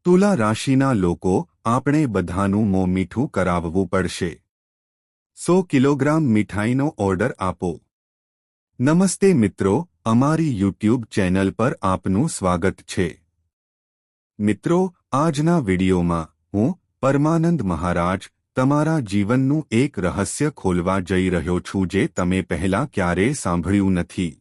તુલા રાશિના લોકો આપણે બધાનું મોં મીઠું કરાવવું પડશે. 100 કિલોગ્રામ મીઠાઈનો ઓર્ડર આપો. નમસ્તે મિત્રો, અમારી યુટ્યુબ ચેનલ પર આપનું સ્વાગત છે. મિત્રો, આજના વિડીયોમાં હું પરમાનંદ મહારાજ તમારા જીવનનું એક રહસ્ય ખોલવા જઈ રહ્યો છું જે તમે પહેલા ક્યારેય સાંભળ્યું નથી.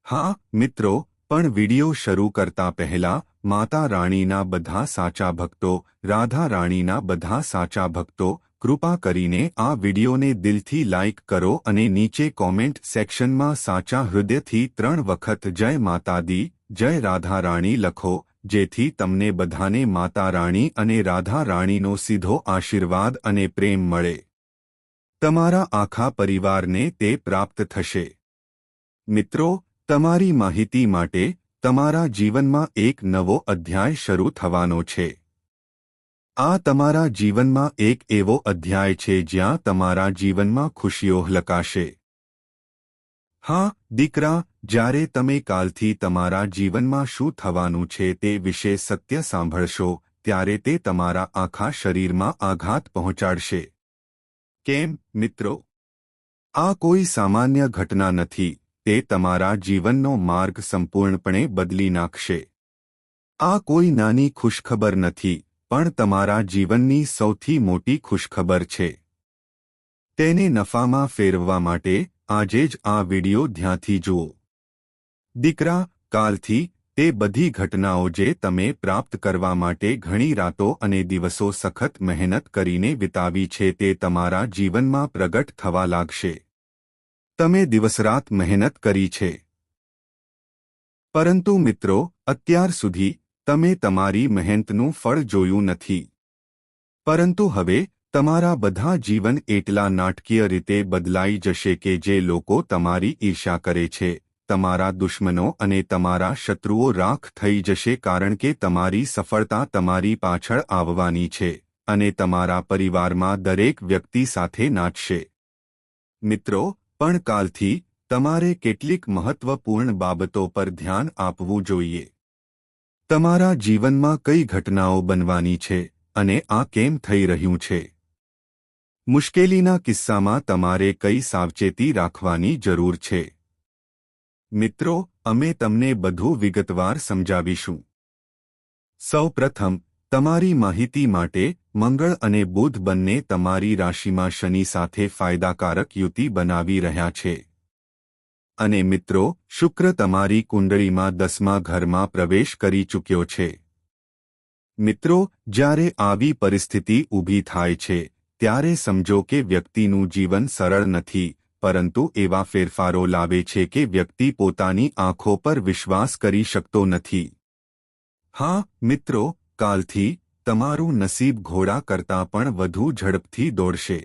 હા મિત્રો, પણ વિડિયો શરૂ કરતા પહેલા માતા રાણીના બધા સાચા ભક્તો, રાધા રાણીના બધા સાચા ભક્તો, કૃપા કરીને આ વિડિયોને દિલથી લાઇક કરો અને નીચે કોમેન્ટ સેક્શનમાં સાચા હૃદયથી 3 વખત જય માતા દી, જય રાધા રાણી લખો, જેથી તમને બધાને માતા રાણી અને રાધા રાણીનો સીધો આશીર્વાદ અને પ્રેમ મળે. તમારા આખા પરિવારને તે પ્રાપ્ત થશે. મિત્રો, તમારી માહિતી માટે તમારા જીવનમાં એક નવો અધ્યાય શરૂ થવાનો છે. આ તમારા જીવનમાં એક એવો અધ્યાય છે જ્યાં તમારા જીવનમાં ખુશીઓ ઝલકાશે. હા દીકરા, જ્યારે તમે કાલથી તમારા જીવનમાં શું થવાનું છે તે વિશે સત્ય સાંભળશો ત્યારે તે તમારા આખા શરીરમાં આઘાત પહોંચાડશે. કેમ મિત્રો? આ કોઈ સામાન્ય ઘટના નથી, તે તમારા જીવનનો માર્ગ સંપૂર્ણપણે બદલી નાખશે. આ કોઈ નાની ખુશખબર નથી, પણ તમારા જીવનની સૌથી મોટી ખુશખબર છે. તેને નફામાં ફેરવવા માટે આજે જ આ વિડિયો ધ્યાનથી જુઓ. દીકરા, કાલથી તે બધી ઘટનાઓ જે તમે પ્રાપ્ત કરવા માટે ઘણી રાતો અને દિવસો સખત મહેનત કરીને વિતાવી છે તે તમારા જીવનમાં પ્રગટ થવા લાગશે. તમે દિવસરાત મહેનત કરી છે. પરંતુ મિત્રો, અત્યાર સુધી તમે તમારી મહેનતનું ફળ જોયું નથી. પરંતુ હવે તમારા બધા જીવન એટલા નાટકીય રીતે બદલાઈ જશે કે જે લોકો તમારી ઈર્ષ્યા કરે છે, તમારા દુશ્મનો અને તમારા શત્રુઓ રાખ થઈ જશે કારણ કે તમારી સફળતા તમારી પાછળ આવવાની છે અને તમારા પરિવારમાં દરેક વ્યક્તિ સાથે નાચશે. મિત્રો, પણ કાલથી તમારે કેટલીક મહત્વપૂર્ણ બાબતો પર ધ્યાન આપવું જોઈએ. તમારા જીવનમાં કઈ ઘટનાઓ બનવાની છે અને આ કેમ થઈ રહ્યું છે? મુશ્કેલીના કિસ્સામાં તમારે કઈ સાવચેતી રાખવાની જરૂર છે? મિત્રો, અમે તમને બધું વિગતવાર સમજાવીશું. સૌપ્રથમ, તમારી માહિતી માટે મંગળ અને બુધ બંને તમારી રાશિમાં શનિ સાથે ફાયદાકારક યુતિ બનાવી રહ્યા છે. અને મિત્રો, શુક્ર તમારી કુંડળીમાં 10મા ઘરમાં પ્રવેશ કરી ચૂક્યો છે. મિત્રો, જ્યારે આવી પરિસ્થિતિ ઊભી થાય છે ત્યારે સમજો કે વ્યક્તિનું જીવન સરળ નથી, પરંતુ એવા ફેરફારો લાવે છે કે વ્યક્તિ પોતાની આંખો પર વિશ્વાસ કરી શકતો નથી. હા મિત્રો, કાલથી તમારું નસીબ ઘોડા કરતાં પણ વધુ ઝડપથી દોડશે.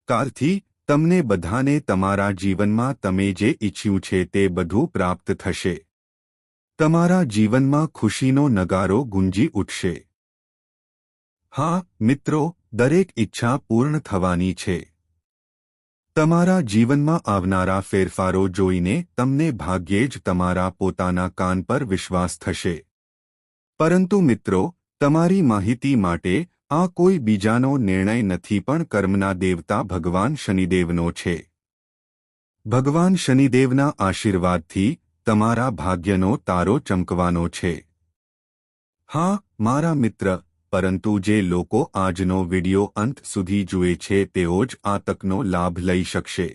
કાલથી તમને બધાને તમારા જીવનમાં તમે જે ઈચ્છ્યું છે તે બધું પ્રાપ્ત થશે. તમારા જીવનમાં ખુશીનો નગારો ગુંજી ઉઠશે. હા મિત્રો, દરેક ઈચ્છા પૂર્ણ થવાની છે. તમારા જીવનમાં આવનારા ફેરફારો જોઈને તમને ભાગ્યે જ તમારા પોતાના કાન પર વિશ્વાસ થશે. પરંતુ મિત્રો, તમારી માહિતી માટે આ કોઈ બીજાનો નિર્ણય નથી પણ કર્મના દેવતા ભગવાન શનિદેવનો છે. ભગવાન શનિદેવના આશીર્વાદથી તમારા ભાગ્યનો તારો ચમકવાનો છે. હા મારા મિત્ર, પરંતુ જે લોકો આજનો વિડિયો અંત સુધી જુએ છે તેઓ જ આ તકનો લાભ લઈ શકશે.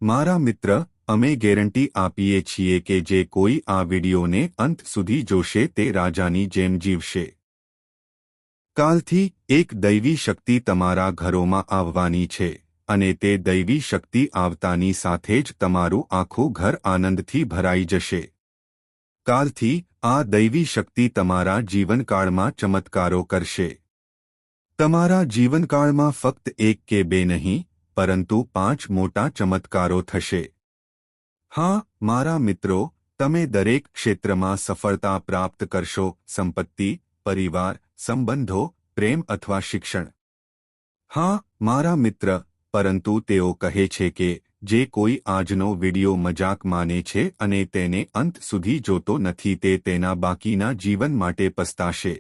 મારા મિત્ર, અમે ગેરંટી આપીએ છીએ કે જે કોઈ આ વિડિયોને અંત સુધી જોશે તે રાજાની જેમ જીવશે. કાલથી એક દૈવી શક્તિ તમારા ઘરોમાં આવવાની છે અને તે દૈવી શક્તિ આવતાની સાથે જ તમારું આખું ઘર આનંદથી ભરાઈ જશે. કાલથી આ દૈવી શક્તિ તમારા જીવનકાળમાં ચમત્કારો કરશે. તમારા જીવનકાળમાં ફક્ત 1 કે 2 નહીં, પરંતુ 5 મોટા ચમત્કારો થશે. હા મારા મિત્રો, તમે દરેક ક્ષેત્રમાં સફળતા પ્રાપ્ત કરશો, સંપત્તિ, પરિવાર, સંબંધો, પ્રેમ અથવા શિક્ષણ. હા મારા મિત્ર, પરંતુ તેઓ કહે છે કે જે કોઈ આજનો વિડિયો મજાક માને છે અને તેને અંત સુધી જોતો નથી તે તેના બાકીના જીવન માટે પસ્તાશે.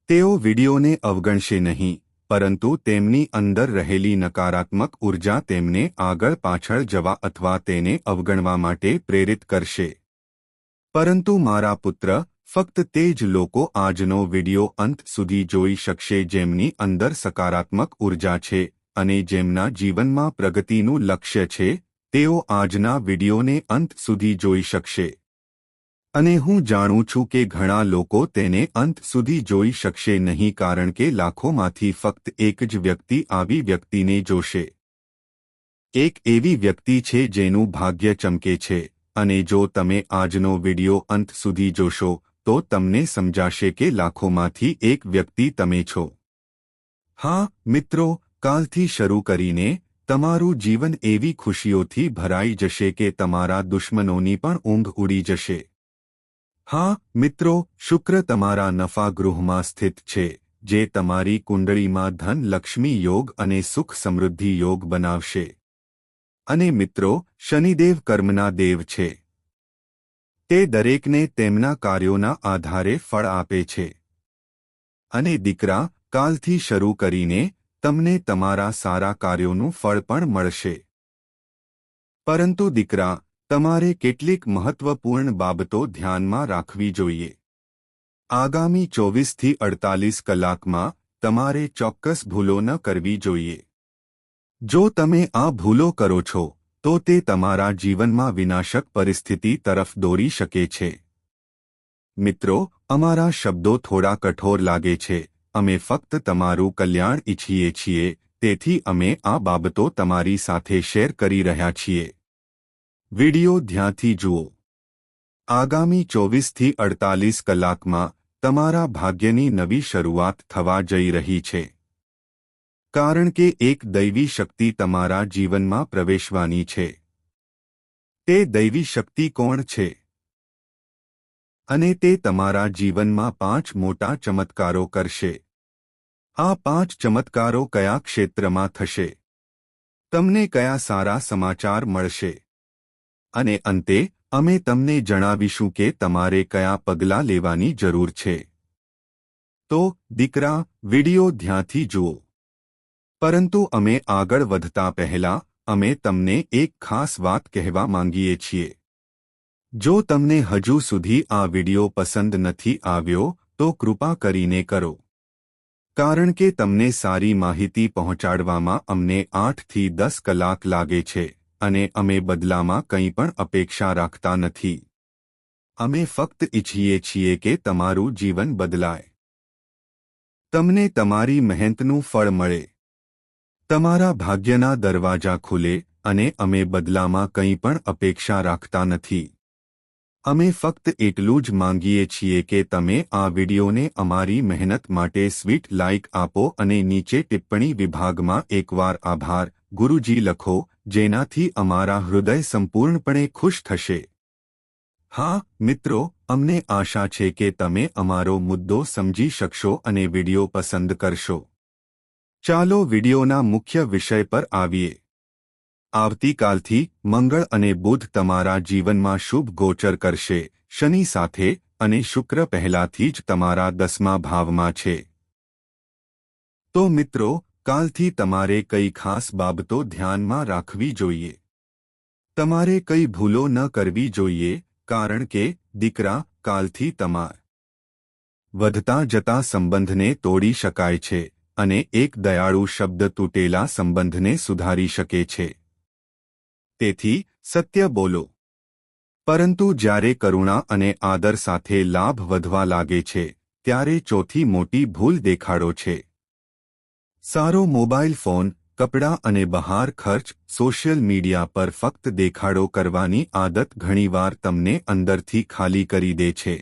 તેઓ વિડિયોને અવગણશે નહીં, પરંતુ તેમની અંદર રહેલી નકારાત્મક ઉર્જા તેમને આગળ પાછળ જવા અથવા તેને અવગણવા માટે પ્રેરિત કરશે. પરંતુ મારા પુત્ર, ફક્ત તે જ લોકો આજનો વિડિયો અંત સુધી જોઈ શકશે જેમની અંદર સકારાત્મક ઉર્જા છે અને જેમના જીવનમાં પ્રગતિનું લક્ષ્ય છે. તેઓ આજના વિડિયોને અંત સુધી જોઈ શકશે. અને હું જાણું છું કે ઘણા લોકો તેને અંત સુધી જોઈ શકશે નહીં કારણ કે લાખોમાંથી ફક્ત એક જ વ્યક્તિ આવી વ્યક્તિને જોશે. એક એવી વ્યક્તિ છે જેનું ભાગ્ય ચમકે છે, અને જો તમે આજનો વિડિયો અંત સુધી જોશો તો તમને સમજાશે કે લાખોમાંથી એક વ્યક્તિ તમે છો. હા મિત્રો, કાલથી શરૂ કરીને તમારું જીવન એવી ખુશીઓથી ભરાઈ જશે કે તમારા દુશ્મનોની પણ ઊંઘ ઉડી જશે. હા મિત્રો, શુક્ર તમારા નફા ગૃહમાં સ્થિત છે, જે તમારી કુંડળીમાં ધન લક્ષ્મી યોગ અને સુખ સમૃદ્ધિ યોગ બનાવશે. અને મિત્રો, શનિદેવ કર્મના દેવ છે. તે દરેકને તેમના કાર્યોના આધારે ફળ આપે છે. અને દીકરા, કાલથી શરૂ કરીને તમને તમારા સારા કાર્યોનું ફળ પણ મળશે. પરંતુ દીકરા, તમારે કેટલીક મહત્વપૂર્ણ બાબતો ધ્યાનમાં રાખવી જોઈએ. આગામી 24 થી 48 કલાકમાં તમારે ચોક્કસ ભૂલો ન કરવી જોઈએ. જો તમે આ ભૂલો કરો છો તો તે તમારા જીવનમાં વિનાશક પરિસ્થિતિ તરફ દોરી શકે છે. મિત્રો, અમારા શબ્દો થોડા કઠોર લાગે છે. અમે ફક્ત તમારું કલ્યાણ ઈચ્છીએ છીએ, તેથી અમે આ બાબતો તમારી સાથે શેર કરી રહ્યા છીએ. વિડિયો ધ્યાનથી જુઓ. આગામી 24 થી 48 કલાકમાં તમારા ભાગ્યની નવી શરૂઆત થવા જઈ રહી છે. કારણ કે એક દૈવી શક્તિ તમારા જીવનમાં પ્રવેશવાની છે. તે દૈવી શક્તિ કોણ છે? અને તે તમારા જીવનમાં 5 મોટા ચમત્કારો કરશે. આ 5 ચમત્કારો કયા ક્ષેત્રમાં થશે? તમને કયા સારા સમાચાર મળશે? અને અંતે અમે તમને જણાવીશું કે તમારે કયા પગલાં લેવાની જરૂર છે. તો દીકરા, વિડિયો ધ્યાનથી જુઓ. પરંતુ અમે આગળ વધતા પહેલા અમે તમને એક ખાસ વાત કહેવા માંગીએ છીએ. જો તમને હજુ સુધી આ વિડિયો પસંદ નથી આવ્યો તો કૃપા કરીને કરો. કારણ કે તમને સારી માહિતી પહોંચાડવામાં અમને 8 થી 10 કલાક લાગે છે અને અમે બદલામાં કંઈ પણ અપેક્ષા રાખતા નથી. અમે ફક્ત ઈચ્છીએ છીએ કે તમારું જીવન બદલાય. તમને તમારી મહેનતનું ફળ મળે. તમારા ભાગ્યના દરવાજા ખુલે અને અમે બદલામાં કંઈ પણ અપેક્ષા રાખતા નથી. અમે ફક્ત એટલું જ માંગીએ છીએ કે તમે આ વિડિયોને અમારી મહેનત માટે સ્વીટ લાઇક આપો અને નીચે ટિપ્પણી વિભાગમાં એકવાર આભાર ગુરુજી લખો, જેનાથી અમારા હૃદય સંપૂર્ણપણે ખુશ થશે. હા મિત્રો, અમને આશા છે કે તમે અમારો મુદ્દો સમજી શકશો અને વિડિયો પસંદ કરશો. ચાલો વિડિયોના મુખ્ય વિષય પર આવીએ. આવતીકાલથી મંગળ અને બુધ તમારા જીવનમાં શુભ ગોચર કરશે શનિ સાથે, અને શુક્ર પહેલાથી જ તમારા 10મા ભાવમાં છે. તો મિત્રો, કાલથી તમારે કઈ ખાસ બાબતો ધ્યાનમાં રાખવી જોઈએ. તમારે કઈ ભૂલો ન કરવી જોઈએ, કારણ કે દીકરા, કાલથી તમારા વધતા જતા સંબંધને તોડી શકાય છે અને એક દયાળુ શબ્દ તૂટેલા સંબંધને સુધારી શકે છે. તેથી સત્ય બોલો. પરંતુ જ્યારે કરુણા અને આદર સાથે લાભ વધવા લાગે છે ત્યારે ચોથી મોટી ભૂલ દેખાડો છે. સારો મોબાઈલ ફોન, કપડાં અને બહાર ખર્ચ, સોશિયલ મીડિયા પર ફક્ત દેખાડો કરવાની આદત ઘણીવાર તમને અંદરથી ખાલી કરી દે છે.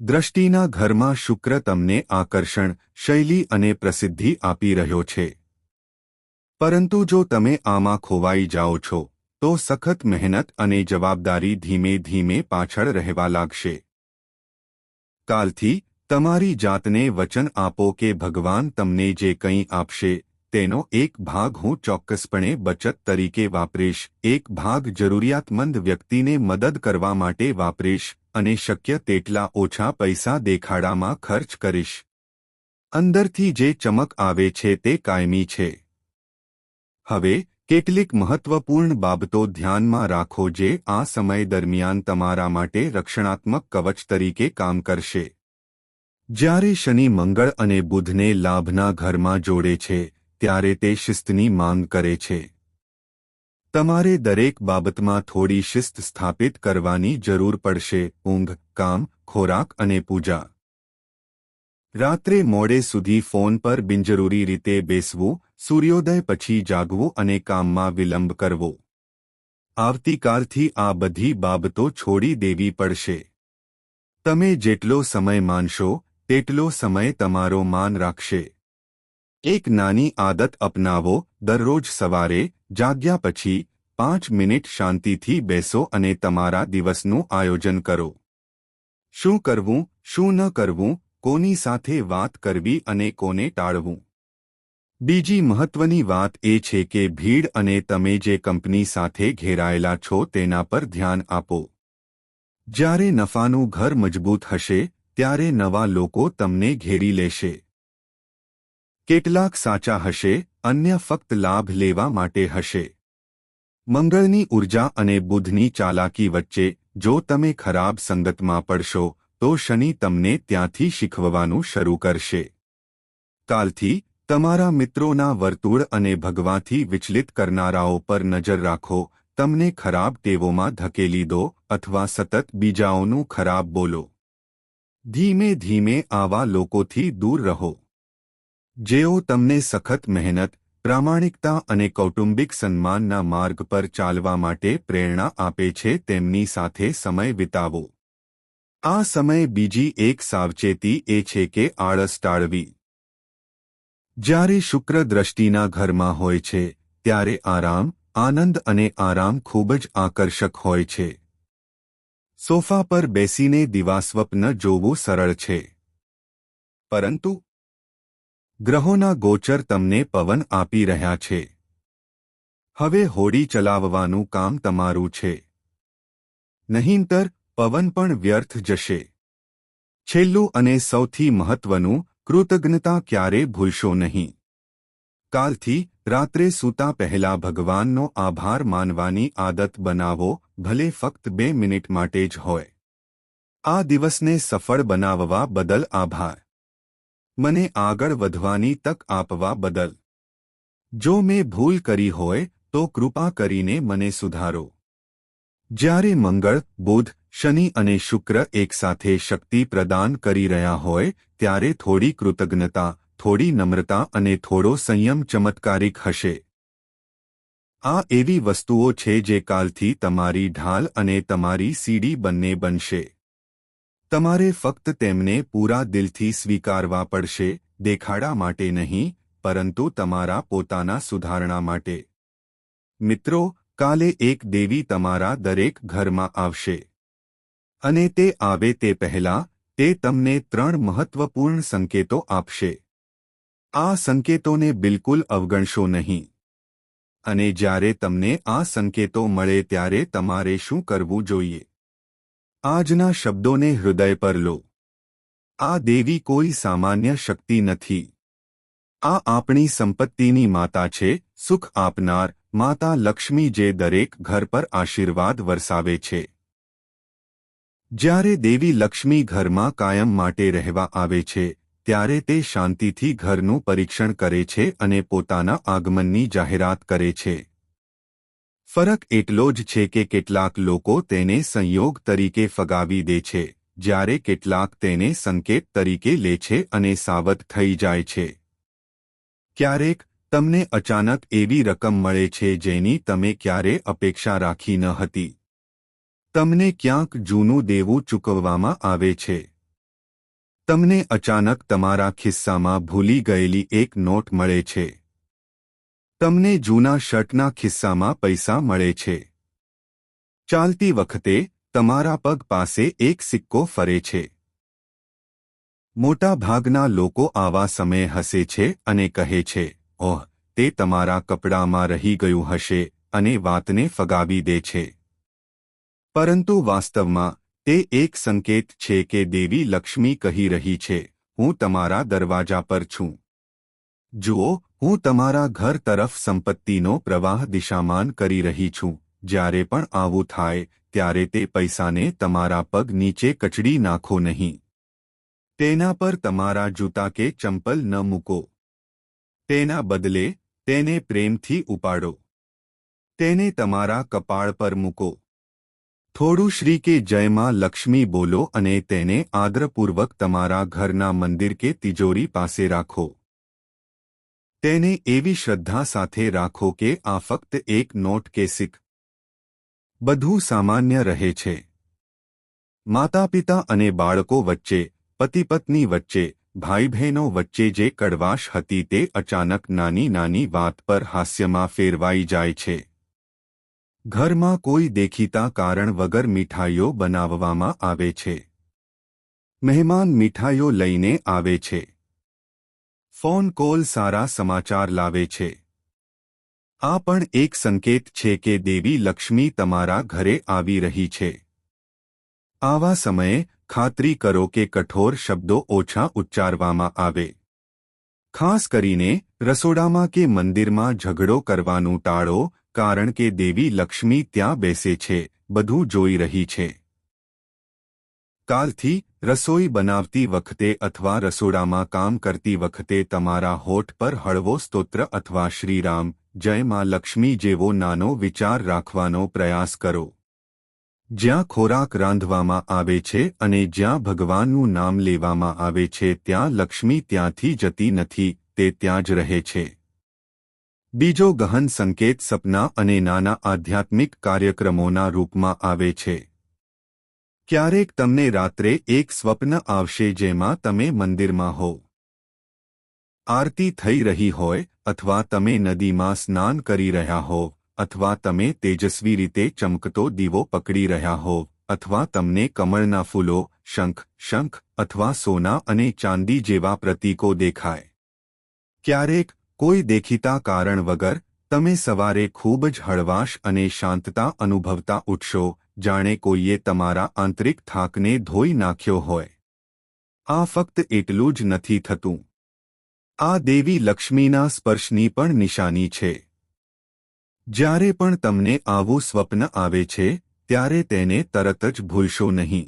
દ્રષ્ટિના ઘરમાં શુક્ર તમને આકર્ષણ, શૈલી અને પ્રસિદ્ધિ આપી રહ્યો છે. પરંતુ જો તમે આમાં ખોવાઈ જાઓ છો તો સખત મહેનત અને જવાબદારી ધીમે ધીમે પાછળ રહેવા લાગશે. કાલથી તમારી જાતને વચન આપો કે ભગવાન તમને જે કંઈ આપશે તેનો એક ભાગ હું ચોક્કસપણે બચત તરીકે વાપરીશ, એક ભાગ જરૂરિયાતમંદ વ્યક્તિને મદદ કરવા માટે વાપરીશ અને શક્ય તેટલા ઓછા પૈસા દેખાડામાં ખર્ચ કરીશ. અંદરથી જે ચમક આવે છે તે કાયમી છે. હવે કેટલીક મહત્વપૂર્ણ બાબતો ધ્યાનમાં રાખો જે આ સમય દરમિયાન તમારા માટે રક્ષણાત્મક કવચ તરીકે કામ કરશે. જ્યારે શનિ મંગળ અને બુધને લાભના ઘરમાં જોડે છે ત્યારે તે શિસ્તની માંગ કરે છે. તમારે દરેક બાબતમાં થોડી શિસ્ત સ્થાપિત કરવાની જરૂર પડશે. ઊંઘ, કામ, ખોરાક અને પૂજા. રાત્રે મોડે સુધી ફોન પર બિનજરૂરી રીતે બેસવું, સૂર્યોદય પછી જાગવું અને કામમાં વિલંબ કરવો. આવતીકાલથી આ બધી બાબતો છોડી દેવી પડશે. તમે જેટલો સમય માનશો તેટલો સમય તમારો માન રાખશે. એક નાની આદત અપનાવો. દરરોજ સવારે જાગ્યા પછી 5 મિનિટ શાંતિથી બેસો અને તમારા દિવસનું આયોજન કરો. શું કરવું, શું ન કરવું, કોની સાથે વાત કરવી અને કોને ટાળવું. બીજી મહત્વની વાત એ છે કે ભીડ અને તમે જે કંપની સાથે ઘેરાયેલા છો તેના પર ધ્યાન આપો. જ્યારે નફાનું ઘર મજબૂત હશે ત્યારે નવા લોકો તમને ઘેરી લેશે. કેટલાક સાચા હશે, અન્ય ફક્ત લાભ લેવા માટે હશે. મંગળની ઉર્જા અને બુધની ચાલાકી વચ્ચે જો તમે ખરાબ સંગતમાં પડશો તો શનિ તમને ત્યાંથી શીખવવાનું શરૂ કરશે. કાલથી તમારા મિત્રોના વર્તુળ અને ભગવાથી વિચલિત કરનારાઓ પર નજર રાખો. તમને ખરાબ ટેવોમાં ધકેલી દો અથવા સતત બીજાઓનું ખરાબ બોલો. ધીમે ધીમે આવા લોકોથી દૂર રહો. જેઓ તમને સખત મહેનત, પ્રામાણિકતા અને કૌટુંબિક સન્માનના માર્ગ પર ચાલવા માટે પ્રેરણા આપે છે તેમની સાથે સમય વિતાવો. આ સમયે બીજી એક સાવચેતી એ છે કે આળસ ટાળવી. જ્યારે શુક્ર દ્રષ્ટિના ઘરમાં હોય છે ત્યારે આરામ, આનંદ અને આરામ ખૂબ જ આકર્ષક હોય છે. સોફા પર બેસીને દિવાસ્વપ્ન જોવું સરળ છે. પરંતુ ગ્રહોના ગોચર તમને પવન આપી રહ્યા છે. હવે હોડી ચલાવવાનું કામ તમારું છે. નહીંતર પવન પણ વ્યર્થ જશે. છેલ્લું અને સૌથી મહત્વનું, કૃતજ્ઞતા ક્યારે ભૂલશો નહીં. કાલથી રાત્રે સૂતા પહેલા ભગવાનનો આભાર માનવાની આદત બનાવો, ભલે ફક્ત 2 મિનિટ માટે જ હોય. આ દિવસને સફળ બનાવવા બદલ આભાર. મને આગળ વધવાની તક આપવા બદલ. જો મેં ભૂલ કરી હોય તો કૃપા કરીને મને સુધારો. જ્યારે મંગળ, બુધ, શનિ અને શુક્ર એકસાથે શક્તિ પ્રદાન કરી રહ્યા હોય ત્યારે થોડી કૃતજ્ઞતા, થોડી નમ્રતા અને થોડો સંયમ ચમત્કારિક હશે. આ એવી વસ્તુઓ છે જે કાલથી તમારી ઢાલ અને તમારી સીડી બંને બનશે. તમારે ફક્ત તેમને પૂરા દિલથી સ્વીકારવા પડશે, દેખાડા માટે નહીં, પરંતુ તમારા પોતાના સુધારણા માટે. મિત્રો, કાલે એક દેવી તમારા દરેક ઘરમાં આવશે. અને તે આવે તે પહેલાં તે તમને 3 મહત્વપૂર્ણ સંકેતો આપશે. આ સંકેતોને બિલકુલ અવગણશો નહીં. અને જ્યારે તમને આ સંકેતો મળે ત્યારે તમારે શું કરવું જોઈએ? આજના શબ્દોને હૃદય પર લો. આ દેવી કોઈ સામાન્ય શક્તિ નથી. આ આપણી સંપત્તિની માતા છે, સુખ આપનાર, માતા લક્ષ્મી જે દરેક ઘર પર આશીર્વાદ વરસાવે છે. જ્યારે દેવી લક્ષ્મી ઘરમાં કાયમ માટે રહેવા આવે છે ત્યારે તે શાંતિથી ઘરનું પરીક્ષણ કરે છે અને પોતાના આગમનની જાહેરાત કરે છે. ફરક એટલો જ છે કે કેટલાક લોકો તેને સંયોગ તરીકે ફગાવી દે છે, જ્યારે કેટલાક તેને સંકેત તરીકે લે છે અને સાવધ થઈ જાય છે. ક્યારેક તમને અચાનક એવી રકમ મળે છે જેની તમે ક્યારે અપેક્ષા રાખી ન હતી. તમને ક્યાંક જૂનું દેવું ચૂકવવામાં આવે છે. તમને અચાનક તમારા ખિસ્સામાં ભૂલી ગયેલી એક નોટ મળે છે. તમને જૂના શર્ટના ખિસ્સામાં પૈસા મળે છે. ચાલતી વખતે તમારા પગ પાસે એક સિક્કો ફરે છે. મોટા ભાગના લોકો આવા સમયે હસે છે અને કહે છે, ઓહ, તે તમારા કપડામાં રહી ગયું હશે અને વાતને ફગાવી દે છે. પરંતુ વાસ્તવમાં તે એક સંકેત છે કે દેવી લક્ષ્મી કહી રહી છે, હું તમારા દરવાજા પર છું. જુઓ, હું તમારા ઘર તરફ સંપત્તિનો પ્રવાહ દિશામાન કરી રહી છું. જ્યારે પણ આવું થાય ત્યારે તે પૈસાને તમારા પગ નીચે કચડી નાખો નહીં. તેના પર તમારા જૂતા કે ચંપલ ન મૂકો. તેના બદલે તેને પ્રેમથી ઉપાડો. તેને તમારા કપાળ પર મૂકો. થોડું શ્રી કે જય માં લક્ષ્મી બોલો અને તેને આદરપૂર્વક તમારા ઘરના મંદિર કે તિજોરી પાસે રાખો. તેને એવી શ્રદ્ધા સાથે રાખો કે આ ફક્ત એક નોટ કે સિક્કો. બધું સામાન્ય રહે છે. માતાપિતા અને બાળકો વચ્ચે, પતિ પત્ની વચ્ચે, ભાઈ બહેનો વચ્ચે જે કડવાશ હતી તે અચાનક નાની નાની વાત પર હાસ્યમાં ફેરવાઈ જાય છે. ઘરમાં કોઈ દેખીતા કારણ વગર મીઠાઈઓ બનાવવામાં આવે છે. મહેમાન મીઠાઈઓ લઈને આવે છે. ફોન કોલ સારા સમાચાર લાવે છે. આ પણ એક સંકેત છે કે દેવી લક્ષ્મી તમારા ઘરે આવી રહી છે. આવા સમયે ખાતરી કરો કે કઠોર શબ્દો ઓછા ઉચ્ચારવામાં આવે. ખાસ કરીને રસોડામાં કે મંદિરમાં ઝઘડો કરવાનું ટાળો, કારણ કે દેવી લક્ષ્મી ત્યાં બેસે છે, બધું જોઈ રહી છે. કાલથી રસોઈ બનાવતી વખતે અથવા રસોડામાં કામ કરતી વખતે તમારા હોઠ પર હળવો સ્તોત્ર અથવા શ્રીરામ જય માં લક્ષ્મી જેવો નાનો વિચાર રાખવાનો પ્રયાસ કરો. જ્યાં ખોરાક રાંધવામાં આવે છે અને જ્યાં ભગવાનનું નામ લેવામાં આવે છે ત્યાં લક્ષ્મી ત્યાંથી જતી નથી, તે ત્યાં જ રહે છે. બીજો ગહન સંકેત સપના અને નાના આધ્યાત્મિક કાર્યક્રમોના રૂપમાં આવે છે. ક્યારેક તમને રાત્રે એક સ્વપ્ન આવશે જેમાં તમે મંદિરમાં હો. આરતી થઈ રહી હોય, અથવા તમે નદીમાં સ્નાન કરી રહ્યા હો, અથવા તમે તેજસ્વી રીતે ચમકતો દીવો પકડી રહ્યા હો, અથવા તમને કમળના ફૂલો, શંખ અથવા સોના અને ચાંદી જેવા પ્રતીકો દેખાય. ક્યારેક કોઈ દેખીતા કારણ વગર તમે સવારે ખૂબ જ હળવાશ અને શાંતતા અનુભવતા ઉઠશો, જાણે કોઈએ તમારા આંતરિક થાકને ધોઈ નાખ્યો હોય. આ ફક્ત એટલું જ નથી થતું. આ દેવી લક્ષ્મીના સ્પર્શની પણ નિશાની છે. જ્યારે પણ તમને આવું સ્વપ્ન આવે છે ત્યારે તેને તરત જ ભૂલશો નહીં.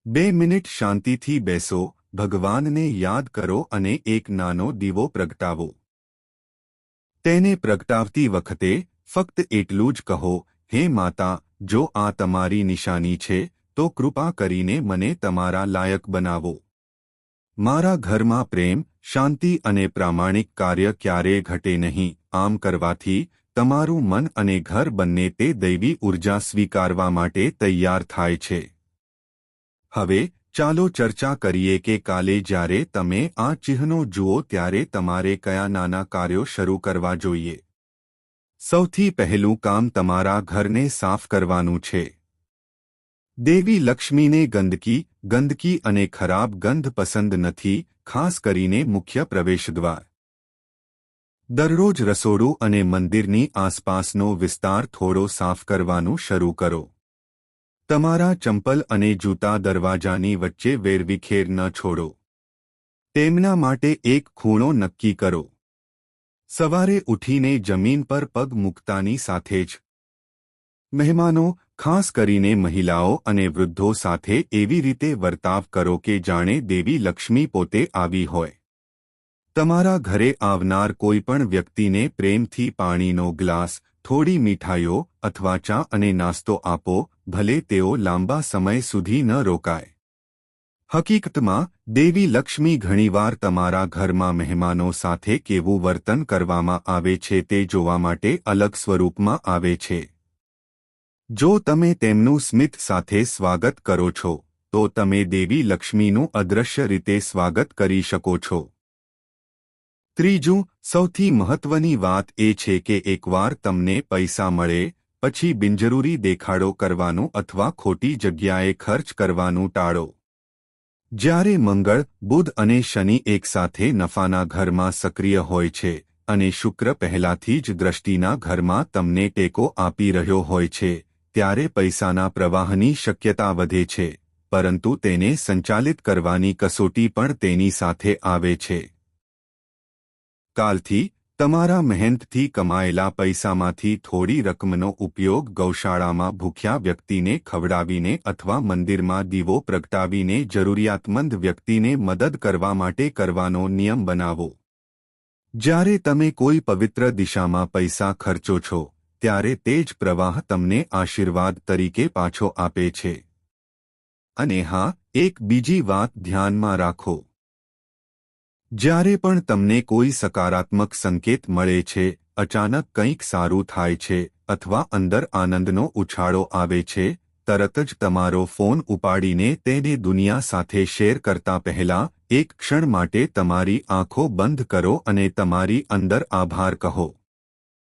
2 મિનિટ શાંતિથી બેસો, ભગવાનને યાદ કરો અને એક નાનો દીવો પ્રગટાવો. તેને પ્રગટાવતી વખતે ફક્ત એટલું જ કહો, હે માતા, જો આ તમારી નિશાની છે તો કૃપા કરીને મને તમારા લાયક બનાવો. મારા ઘરમાં પ્રેમ, શાંતિ અને પ્રામાણિક કાર્ય ક્યારેય ઘટે નહીં. આમ કરવાથી તમારું મન અને ઘર બંને તે દૈવી ઊર્જા સ્વીકારવા માટે તૈયાર થાય છે. હવે ચાલો ચર્ચા કરીએ કે કાલે જ્યારે તમે આ ચિહ્નો જુઓ ત્યારે તમારે કયા નાના કાર્યો શરૂ કરવા જોઈએ. સૌથી પહેલું કામ તમારા ઘરને સાફ કરવાનું છે. દેવી લક્ષ્મીને ગંદકી અને ખરાબ ગંધ પસંદ નથી, ખાસ કરીને મુખ્ય પ્રવેશદ્વાર. દરરોજ રસોડું અને મંદિરની આસપાસનો વિસ્તાર થોડો સાફ કરવાનું શરૂ કરો. તમારા ચંપલ અને જૂતા દરવાજાની વચ્ચે વેરવિખેર ન છોડો. તેમના માટે એક ખૂણો નક્કી કરો. સવારે ઉઠીને જમીન પર પગ મૂકતાની સાથે જ મહેમાનો, ખાસ કરીને મહિલાઓ અને વૃદ્ધો સાથે એવી રીતે વર્તાવ કરો કે જાણે દેવી લક્ષ્મી પોતે આવી હોય. તમારા ઘરે આવનાર કોઈપણ વ્યક્તિને પ્રેમથી પાણીનો ગ્લાસ, થોડી મીઠાઈઓ અથવા ચા અને નાસ્તો આપો, ભલે તેઓ લાંબા સમય સુધી ન રોકાય. હકીકતમાં દેવી લક્ષ્મી ઘણીવાર તમારા ઘરમાં મહેમાનો સાથે કેવું વર્તન કરવામાં આવે છે તે જોવા માટે અલગ સ્વરૂપમાં આવે છે. જો તમે તેમનું સ્મિત સાથે સ્વાગત કરો છો, તો તમે દેવી લક્ષ્મીનું અદૃશ્ય રીતે સ્વાગત કરી શકો છો. ત્રીજું, સૌથી મહત્વની વાત એ છે કે એકવાર તમને પૈસા મળે પછી બિનજરૂરી દેખાડો કરવાનું અથવા ખોટી જગ્યાએ ખર્ચ કરવાનું ટાળો. જ્યારે મંગળ, બુધ અને શનિ એકસાથે નફાના ઘરમાં સક્રિય હોય છે, અને શુક્ર પહેલાથી જ દ્રષ્ટિના ઘરમાં તમને ટેકો આપી રહ્યો હોય છે ત્યારે પૈસાના પ્રવાહની શક્યતા વધે છે, પરંતુ તેને સંચાલિત કરવાની કસોટી પણ તેની સાથે આવે છે. કાલથી તમારા મહેનતથી કમાયેલા પૈસામાંથી થોડી રકમનો ઉપયોગ ગૌશાળામાં ભૂખ્યા વ્યક્તિને ખવડાવીને અથવા મંદિરમાં દીવો પ્રગટાવીને જરૂરિયાતમંદ વ્યક્તિને મદદ કરવા માટે કરવાનો નિયમ બનાવો. જ્યારે તમે કોઈ પવિત્ર દિશામાં પૈસા ખર્ચો છો ત્યારે તે જ પ્રવાહ તમને આશીર્વાદ તરીકે પાછો આપે છે. અને હા, એક બીજી વાત ધ્યાનમાં રાખો. જ્યારે પણ તમને કોઈ સકારાત્મક સંકેત મળે છે, અચાનક કંઈક સારું થાય છે અથવા અંદર આનંદનો ઉછાળો આવે છે, તરત જ તમારો ફોન ઉપાડીને તેને દુનિયા સાથે શેર કરતા પહેલા એક ક્ષણ માટે તમારી આંખો બંધ કરો અને તમારી અંદર આભાર કહો.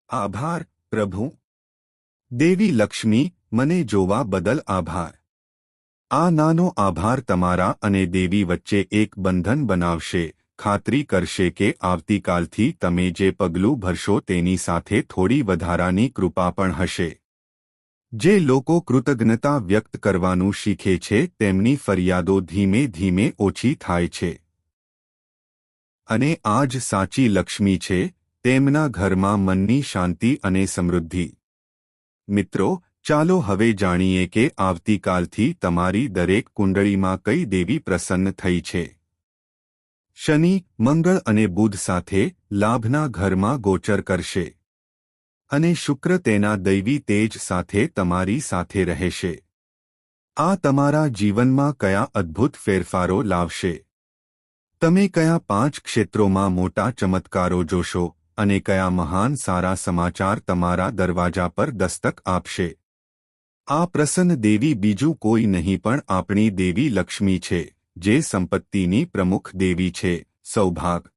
આભાર પ્રભુ. દેવી લક્ષ્મી, મને જોવા બદલ આભાર. આ નાનો આભાર તમારા અને દેવી વચ્ચે એક બંધન બનાવશે, ખાતરી કરશે કે આવતીકાલથી તમે જે પગલું ભરશો તેની સાથે થોડી વધારાની કૃપા પણ હશે. જે લોકો કૃતજ્ઞતા વ્યક્ત કરવાનું શીખે છે તેમની ફરિયાદો ધીમે ધીમે ઓછી થાય છે. અને આ જ સાચી લક્ષ્મી છે, તેમના ઘરમાં મનની શાંતિ અને સમૃદ્ધિ. મિત્રો, ચાલો હવે જાણીએ કે આવતીકાલથી તમારી દરેક કુંડળીમાં કઈ દેવી પ્રસન્ન થઈ છે. શનિ, મંગળ અને બુધ સાથે લાભના ઘરમાં ગોચર કરશે. અને શુક્ર તેના દૈવી તેજ સાથે તમારી સાથે રહેશે. આ તમારા જીવનમાં કયા અદ્ભુત ફેરફારો લાવશે? તમે કયા 5 ક્ષેત્રોમાં મોટા ચમત્કારો જોશો અને કયા મહાન સારા સમાચાર તમારા દરવાજા પર દસ્તક આપશે? આ પ્રસન્ન દેવી બીજું કોઈ નહીં પણ આપણી દેવી લક્ષ્મી છે, જે સંપત્તિની પ્રમુખ દેવી છે, સૌભાગ્ય,